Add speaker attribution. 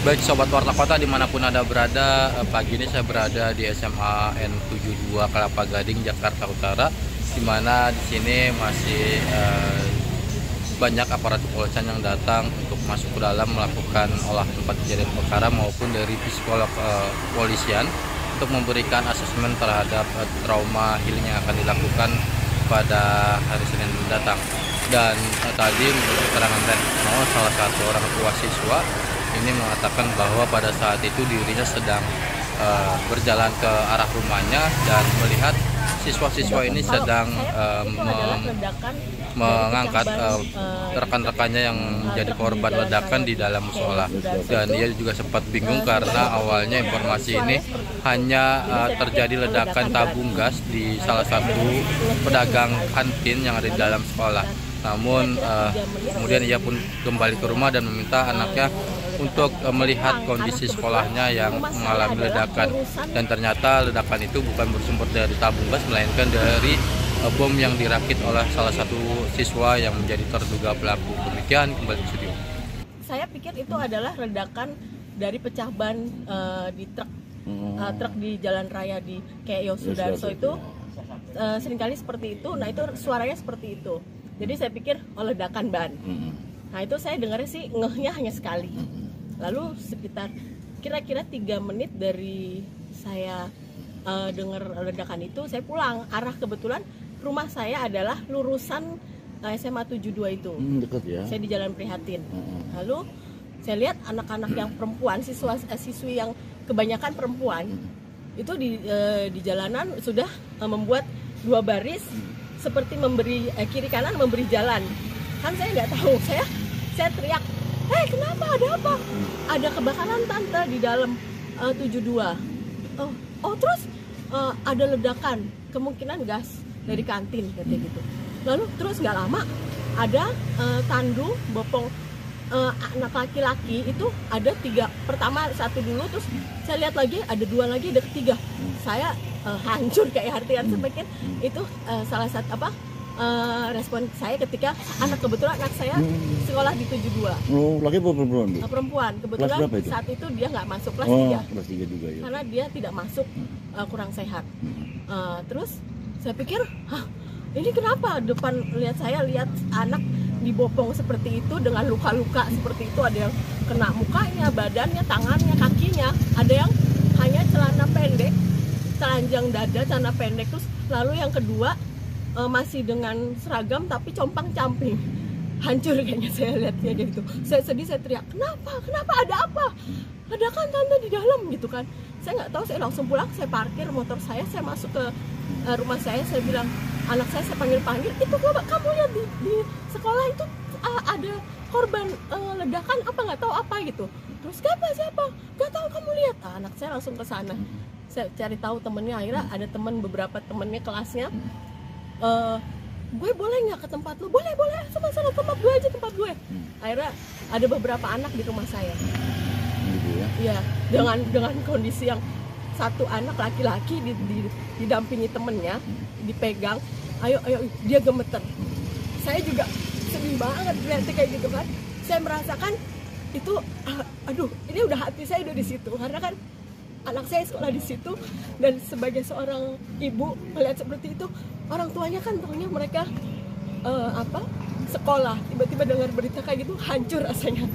Speaker 1: Baik Sobat Warta Kota dimanapun Anda berada, pagi ini saya berada di SMA N72 Kelapa Gading, Jakarta Utara, di mana di sini masih banyak aparat kepolisian yang datang untuk masuk ke dalam melakukan olah tempat kejadian perkara maupun dari psikolog kepolisian untuk memberikan asesmen terhadap trauma healing yang akan dilakukan pada hari Senin mendatang. Dan tadi menurut keterangan Retno, salah satu orang tua siswa ini mengatakan bahwa pada saat itu dirinya sedang berjalan ke arah rumahnya dan melihat siswa-siswa ini sedang mengangkat rekan-rekannya yang menjadi korban ledakan di dalam musola. Dan ia juga sempat bingung karena awalnya informasi ini hanya terjadi ledakan tabung gas di salah satu pedagang kantin yang ada di dalam sekolah. Namun kemudian ia pun kembali ke rumah dan meminta anaknya untuk melihat kondisi sekolahnya yang mengalami ledakan, dan ternyata ledakan itu bukan bersumber dari tabung gas melainkan dari bom yang dirakit oleh salah satu siswa yang menjadi terduga pelaku. Demikian, kembali ke studio.
Speaker 2: Saya pikir itu adalah ledakan dari pecah ban di truk di jalan raya di kayak Yosudarso itu seringkali seperti itu. Nah itu suaranya seperti itu. Jadi saya pikir ledakan ban. Nah itu saya dengarnya sih ngehnya hanya sekali. Lalu sekitar kira-kira 3 menit dari saya dengar ledakan itu, saya pulang. Arah kebetulan rumah saya adalah lurusan SMA 72 itu.
Speaker 3: Dekat ya.
Speaker 2: Saya di Jalan Prihatin. Lalu saya lihat anak-anak yang perempuan, siswi yang kebanyakan perempuan, itu di jalanan sudah membuat 2 baris seperti memberi kiri kanan memberi jalan. Kan saya nggak tahu, saya teriak, "Hei, kenapa? Ada apa?" "Ada kebakaran tante di dalam 72." Oh terus ada ledakan, kemungkinan gas dari kantin katanya gitu. Lalu terus nggak lama ada tandu bopong anak laki-laki itu ada 3. Pertama 1 dulu, terus saya lihat lagi ada 2 lagi, ada 3. Saya hancur kayak artian semakin itu salah satu respon saya ketika kebetulan anak saya sekolah di 72.
Speaker 3: Oh, laki apa perempuan?
Speaker 2: Perempuan. Kebetulan saat itu dia nggak masuk kelas 3.
Speaker 3: Kelas 3 juga ya.
Speaker 2: Karena dia tidak masuk, kurang sehat. Terus saya pikir, ini kenapa depan lihat anak dibopong seperti itu dengan luka-luka seperti itu, ada yang kena mukanya, badannya, tangannya, kakinya, ada yang hanya celana pendek, telanjang dada, celana pendek. Terus lalu yang kedua masih dengan seragam tapi compang-camping. Hancur kayaknya saya lihatnya gitu. Saya sedih, saya teriak, kenapa ada apa? Ledakan tante di dalam gitu kan. Saya nggak tahu, saya langsung pulang, saya parkir motor saya masuk ke rumah saya bilang, anak saya panggil, "Itu kamu lihat di sekolah itu ada korban ledakan apa, nggak tahu apa gitu." Terus siapa? "Nggak tahu, kamu lihat." Anak saya langsung ke sana. Saya cari tahu temennya, akhirnya ada beberapa temennya kelasnya. "Gue boleh nggak ke tempat lu?" Boleh, sama-sama, tempat gue aja, tempat gue. Akhirnya ada beberapa anak di rumah saya.
Speaker 3: Gitu ya.
Speaker 2: Iya, dengan kondisi yang satu anak laki-laki didampingi temennya, dipegang, ayo dia gemeter. Saya juga sedih banget lihatnya kayak gitu kan. Saya merasakan itu, aduh, ini udah hati saya udah di situ, karena kan anak saya sekolah di situ, dan sebagai seorang ibu melihat seperti itu, orang tuanya kan tahunya mereka sekolah, tiba-tiba dengar berita kayak gitu, hancur rasanya.